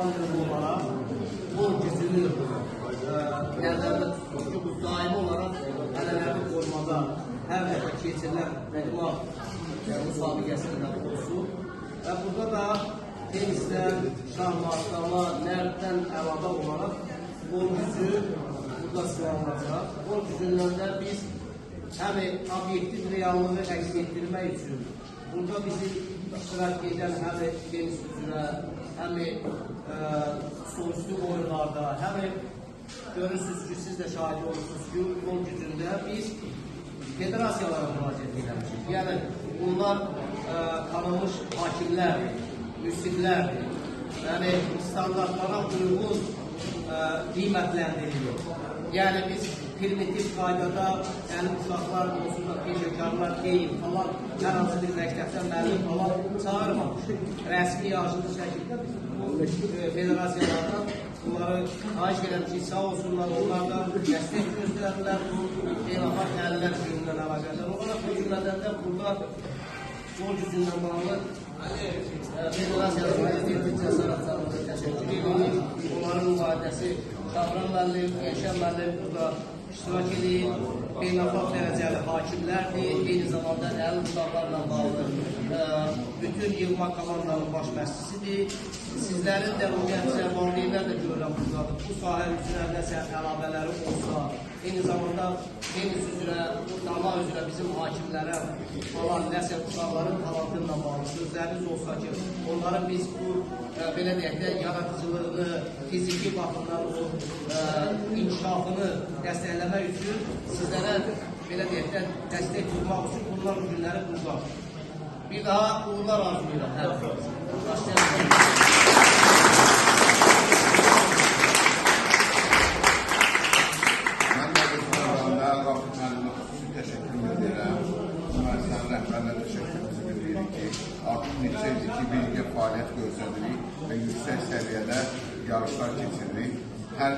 ancaq olaraq bu gücünü nəzərdə tutulur ki, bu daimi olaraq ələlərini qorumada hər dəfə keçirilən idman müsabiqəsində olsun. Və burada da tenisdən, şahmatdan, nərddən əlavə olaraq qol gücü burada sınanılacaq. Qol gücündən də biz həm obyektiv reallığı əks etdirmək üçün burada bizim iştirak edən həm tenis üzrə, həm solüstü oyunlarda, həm görürsünüz ki, siz də şahid olursunuz ki, qol gücündə biz federasiyalara müraciət edəmişik. Yəni, bunlar tanınmış hakimlərdir, müsiblərdir. Yəni, standartlara uyğun qiymətləndirilir. Yəni, biz primitiv qaydada, yəni uşaqlar olsun da peşəkarlar deyil falan, hər hansı bir məktəbdən müəllim falan çağırmamışıq. Rəsmi yaşlı şəkildə biz bu federasiyalardan bunları xahiş edirəm ki, sağ olsunlar, onlardan dəstək göstərdilər bu beynəlxalq əllər günündən əlaqədar olaraq. Bu cümlədən də burada qol gücündən bağlı federasiyalar prezidenti cəsarətçilərə təşəkkür edirik. Onların mübarizəsi Şahran müəllim, Eşən müəllim burada iştirak edir. Beynəlxalq dərəcəli hakimlərdir. Eyni zamanda əli uşaqlarla bağlı bütün yığma komandanın baş məşqçisidir. Sizlərin də ümumiyyətcə valideynlər də görürəm buradadır. Bu sahə üzrə nəsə əlavələri olsa, eyni zamanda tenis üzrə, dama üzrə bizim hakimlərə falan nəsə uşaqların talantıyla bağlı sözləriniz olsa ki, onların biz bu, belə deyək də, yaradıcılığını, fiziki baxımdan o inkişafını dəstəkləmək üçün sizlərə, belə deyək də, dəstək tutmaq üçün bunlar bu günləri qurdular. Bir daha uğurlar arzulayırım. Hər başlayalım. Mən də bu proqramda Rafik müəllimə xüsusi təşəkkür edirəm. Müəssisənin rəhbərlə təşəkkürümüzü bildiririk ki, artıq neçə ildir ki, birgə fəaliyyət göstəririk və yüksək səviyyədə yarışlar keçiririk. Hər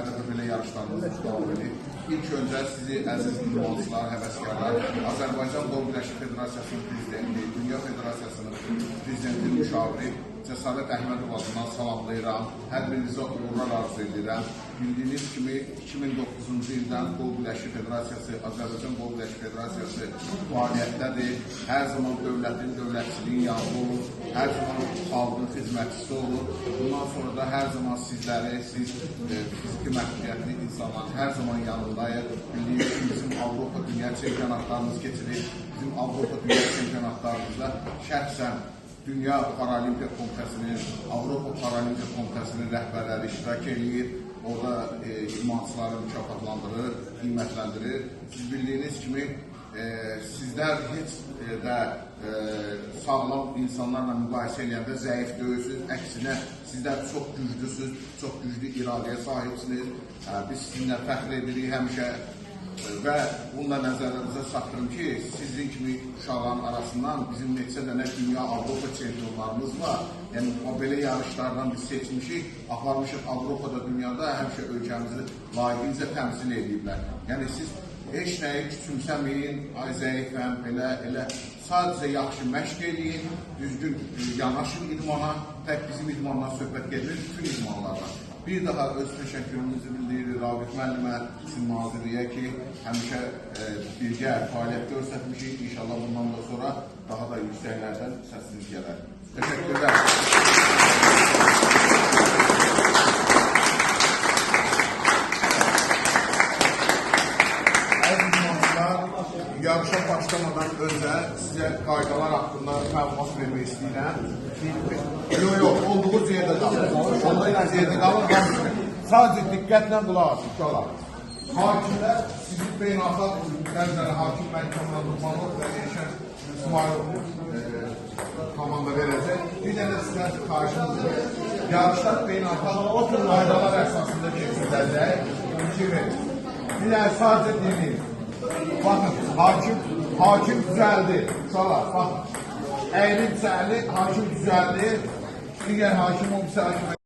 dəfə belə yarışlarımız davam edir. İlk öncə sizi əziz idmançılar, həvəskarlar, Azərbaycan Qol Güləşi Federasiyasının prezidenti, Dünya Federasiyasının prezidenti müşaviri Cəsarət Əhmədov adından salamlayıram. Hər birinizə uğurlar arzu edirəm. Bildiyiniz kimi 2009-cu ildən Qol Güləşi Federasiyası, Azərbaycan Qol Güləşi Federasiyası fəaliyyətdədir. Hər zaman dövlətin, dövlətçiliyin yanında olur. Hər zaman xalqın xidmətçisi olur. Bundan sonra da hər zaman sizləri, siz fiziki məhdəniyyətli insanlar hər zaman yanındayıq. Bildiyiniz kimi bizim Avropa Dünya çempionatlarımız keçirir. Bizim Avropa Dünya çempionatlarımızda şəxsən Dünya Paralimpiya Komitəsinin, Avropa Paralimpiya Komitəsinin rəhbərləri iştirak edir. Orada idmançıları mükafatlandırır, qiymətləndirir. Siz bildiyiniz kimi sizlər heç də sağlam insanlarla müqayisə edəndə zəif deyilsiniz. Əksinə sizlər çox güclüsünüz, çox güclü iradəyə sahibsiniz. Biz sizinlə fəxr edirik həmişə və bununla nəzərinizə çatdırım ki, sizin kimi uşaqların arasından bizim neçə dənə dünya Avropa çempionlarımız var. Yəni, o belə yarışlardan biz seçmişik, aparmışıq Avropada, dünyada həmişə ölkəmizi layiqincə təmsil ediblər. Yəni, siz heç nəyi küçümsəməyin, ay zəifəm, elə sadəcə yaxşı məşq edin, düzgün yanaşın idmana, tək bizim idmandan söhbət gedir, bütün idmanlardan. Bir daha öz təşəkkürümüzü bildiririk Rafik müəllimə, sizin nazirliyə ki, həmişə birgə fəaliyyət göstərmişik. İnşallah bundan da sonra daha da yüksəklərdən səsiniz gələr. Təşəkkürlər. Yarışa başlamadan öncə sizə qaydalar haqqında məlumat vermək istəyirəm. Yox, olduğunuz yerdə qalın. Olduğunuz yerdə qalın. Sadəcə diqqətlə qulaq asın, uşaqlar. Hakimlər sizi beynəlxalq dərəcəli hakim məhkəməyə tutmalı və Eşən İsmailov komanda verəcək. Bir dənə sizə xahişimizdir. Yarışlar beynəlxalq qaydalar əsasında keçiriləcək. Bir dənə sadəcə dinləyin. Bakın, hakim düzəldi. Uşaqlar, baxın. Əyri düzəldi, hakim düzəldi. Digər hakim o müsəlki